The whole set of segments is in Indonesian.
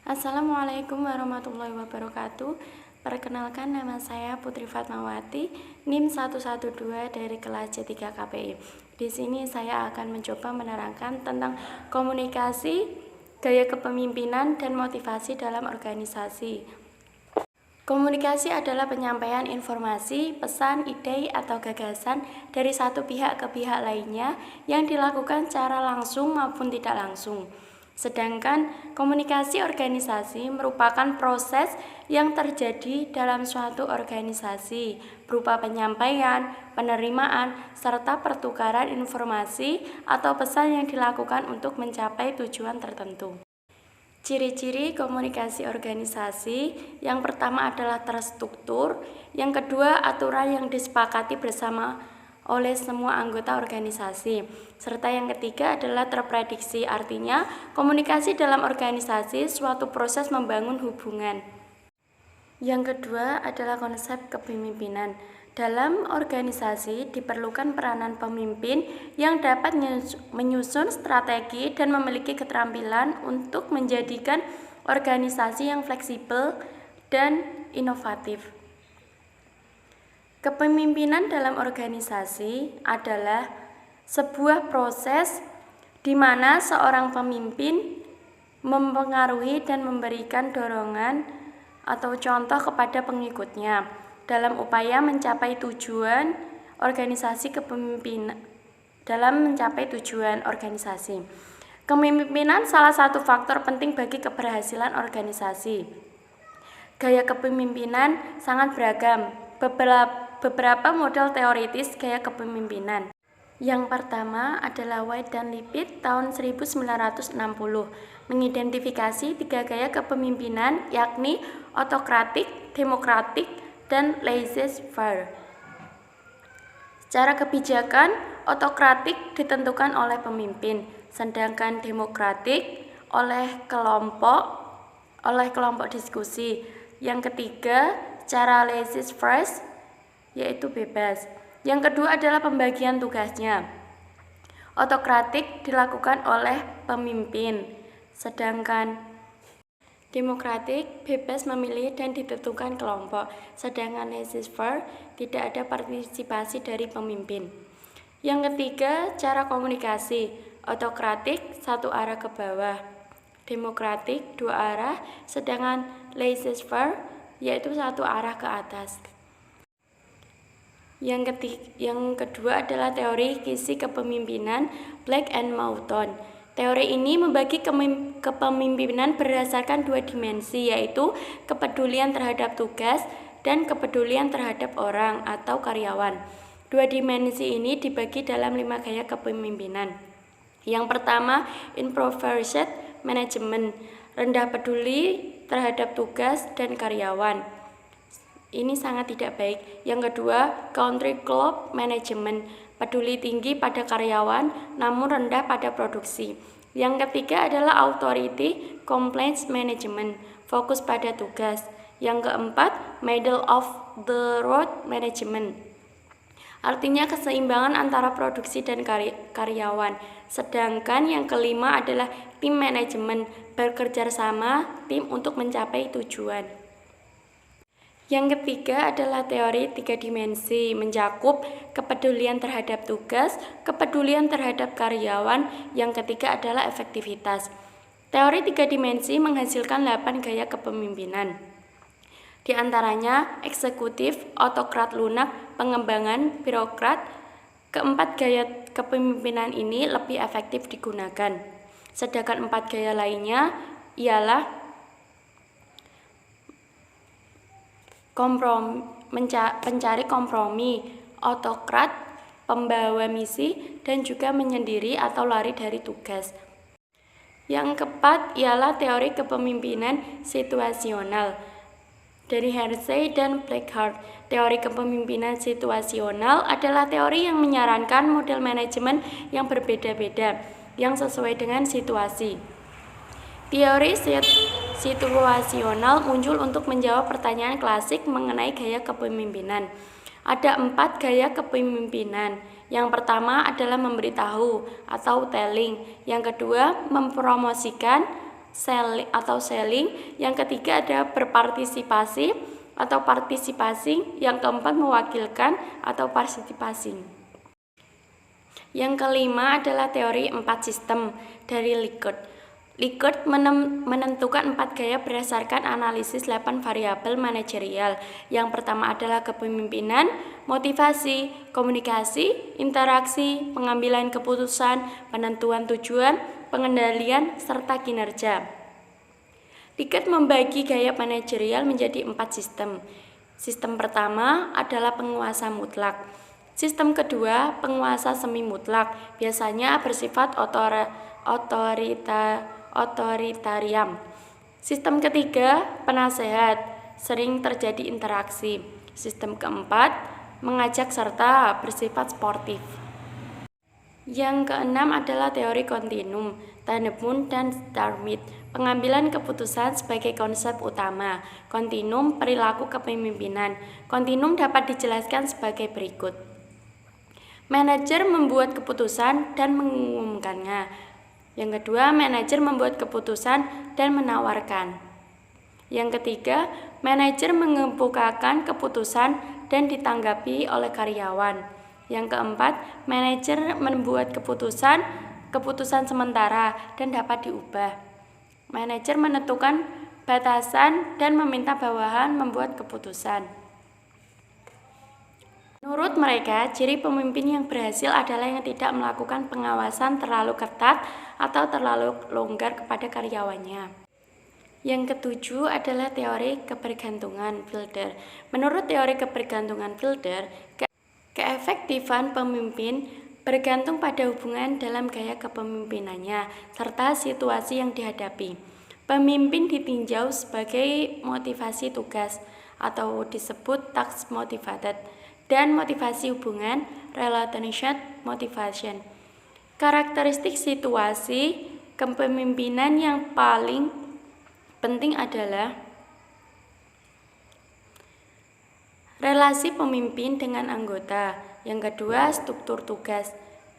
Assalamualaikum warahmatullahi wabarakatuh. Perkenalkan, nama saya Putri Fatmawati, NIM 112 dari kelas C3 KPI. Di sini saya akan mencoba menerangkan tentang komunikasi, gaya kepemimpinan, dan motivasi dalam organisasi. Komunikasi adalah penyampaian informasi, pesan, ide, atau gagasan dari satu pihak ke pihak lainnya yang dilakukan secara langsung maupun tidak langsung. Sedangkan komunikasi organisasi merupakan proses yang terjadi dalam suatu organisasi berupa penyampaian, penerimaan, serta pertukaran informasi atau pesan yang dilakukan untuk mencapai tujuan tertentu. Ciri-ciri komunikasi organisasi yang pertama adalah terstruktur, yang kedua aturan yang disepakati bersama oleh semua anggota organisasi, serta yang ketiga adalah terprediksi, artinya komunikasi dalam organisasi suatu proses membangun hubungan. Yang kedua adalah konsep kepemimpinan. Dalam organisasi diperlukan peranan pemimpin yang dapat menyusun strategi dan memiliki keterampilan untuk menjadikan organisasi yang fleksibel dan inovatif. Kepemimpinan dalam organisasi adalah sebuah proses di mana seorang pemimpin mempengaruhi dan memberikan dorongan atau contoh kepada pengikutnya dalam upaya mencapai tujuan organisasi kepemimpinan. Kepemimpinan salah satu faktor penting bagi keberhasilan organisasi. Gaya kepemimpinan sangat beragam. Beberapa model teoritis gaya kepemimpinan. Yang pertama adalah White dan Lipit tahun 1960 mengidentifikasi 3 gaya kepemimpinan, yakni autokratik, demokratik, dan laissez-faire. Secara kebijakan, autokratik ditentukan oleh pemimpin, sedangkan demokratik oleh kelompok diskusi. Yang ketiga, secara laissez-faire, yaitu bebas. Yang kedua adalah pembagian tugasnya. Autokratik dilakukan oleh pemimpin, sedangkan demokratik bebas memilih dan ditentukan kelompok, sedangkan laissez-faire tidak ada partisipasi dari pemimpin. Yang ketiga, cara komunikasi. Autokratik satu arah ke bawah, demokratik dua arah, sedangkan laissez-faire yaitu satu arah ke atas. Yang kedua adalah teori kisi kepemimpinan Black and Moulton. Teori ini membagi kepemimpinan berdasarkan 2 dimensi, yaitu kepedulian terhadap tugas dan kepedulian terhadap orang atau karyawan. 2 dimensi ini dibagi dalam 5 gaya kepemimpinan. Yang pertama, improvised management, rendah peduli terhadap tugas dan karyawan. Ini sangat tidak baik. Yang kedua, country club management, peduli tinggi pada karyawan namun rendah pada produksi. Yang ketiga adalah authority complaints management, fokus pada tugas. Yang keempat, middle of the road management, artinya keseimbangan antara produksi dan karyawan. Sedangkan yang kelima adalah team management, bekerja sama tim untuk mencapai tujuan. Yang ketiga adalah teori 3 dimensi, mencakup kepedulian terhadap tugas, kepedulian terhadap karyawan. Yang ketiga adalah efektivitas. Teori 3 dimensi menghasilkan 8 gaya kepemimpinan. Di antaranya eksekutif, autokrat lunak, pengembangan, birokrat. Keempat gaya kepemimpinan ini lebih efektif digunakan. Sedangkan 4 gaya lainnya ialah pencari kompromi, autokrat, pembawa misi, dan juga menyendiri atau lari dari tugas. Yang keempat ialah teori kepemimpinan situasional dari Hersey dan Blackhart. Teori kepemimpinan situasional adalah teori yang menyarankan model manajemen yang berbeda-beda yang sesuai dengan situasi. Teori situasional muncul untuk menjawab pertanyaan klasik mengenai gaya kepemimpinan. Ada 4 gaya kepemimpinan. Yang pertama adalah memberitahu atau telling. Yang kedua, mempromosikan selling. Yang ketiga ada berpartisipasi atau partisipasi. Yang keempat mewakilkan atau participating. Yang kelima adalah teori 4 sistem dari Likert. Likert menentukan 4 gaya berdasarkan analisis 8 variabel manajerial. Yang pertama adalah kepemimpinan, motivasi, komunikasi, interaksi, pengambilan keputusan, penentuan tujuan, pengendalian, serta kinerja. Likert membagi gaya manajerial menjadi 4 sistem. Sistem pertama adalah penguasa mutlak. Sistem kedua, penguasa semi mutlak, biasanya bersifat otoritarian. Sistem ketiga, penasehat, sering terjadi interaksi. Sistem keempat, mengajak serta bersifat sportif. Yang keenam adalah teori kontinum, Tannebaum dan Schmidt. Pengambilan keputusan sebagai konsep utama. Kontinum perilaku kepemimpinan. Kontinum dapat dijelaskan sebagai berikut. Manajer membuat keputusan dan mengumumkannya. Yang kedua, manajer membuat keputusan dan menawarkan. Yang ketiga, manajer mengemukakan keputusan dan ditanggapi oleh karyawan. Yang keempat, manajer membuat keputusan sementara dan dapat diubah. Manajer menentukan batasan dan meminta bawahan membuat keputusan. Menurut mereka, ciri pemimpin yang berhasil adalah yang tidak melakukan pengawasan terlalu ketat atau terlalu longgar kepada karyawannya. Yang ketujuh adalah teori kebergantungan Fielder. Menurut teori kebergantungan Fielder, keefektifan pemimpin bergantung pada hubungan dalam gaya kepemimpinannya serta situasi yang dihadapi. Pemimpin ditinjau sebagai motivasi tugas atau disebut task motivated, dan motivasi hubungan relationship motivation. Karakteristik situasi kepemimpinan yang paling penting adalah relasi pemimpin dengan anggota. Yang kedua, struktur tugas.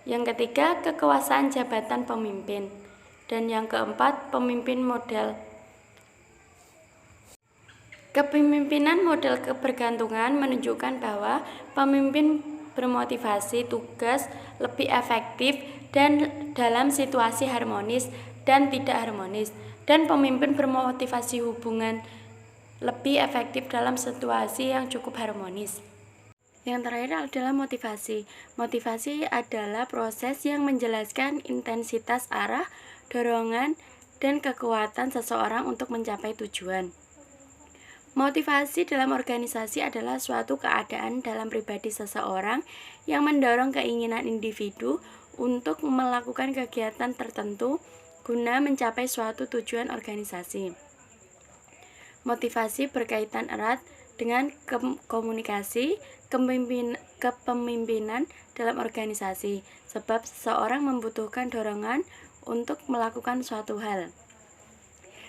Yang ketiga, kekuasaan jabatan pemimpin. Dan yang keempat, pemimpin model. Kepemimpinan model kebergantungan menunjukkan bahwa pemimpin bermotivasi tugas lebih efektif dan dalam situasi harmonis dan tidak harmonis, dan pemimpin bermotivasi hubungan lebih efektif dalam situasi yang cukup harmonis. Yang terakhir adalah motivasi. Motivasi adalah proses yang menjelaskan intensitas arah, dorongan, dan kekuatan seseorang untuk mencapai tujuan. Motivasi dalam organisasi adalah suatu keadaan dalam pribadi seseorang yang mendorong keinginan individu untuk melakukan kegiatan tertentu guna mencapai suatu tujuan organisasi. Motivasi berkaitan erat dengan komunikasi, kepemimpinan dalam organisasi, sebab seseorang membutuhkan dorongan untuk melakukan suatu hal.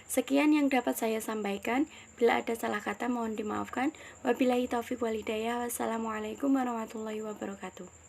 Sekian yang dapat saya sampaikan. Bila ada salah kata mohon dimaafkan. Wabillahi taufiq wal hidayah. Wassalamualaikum warahmatullahi wabarakatuh.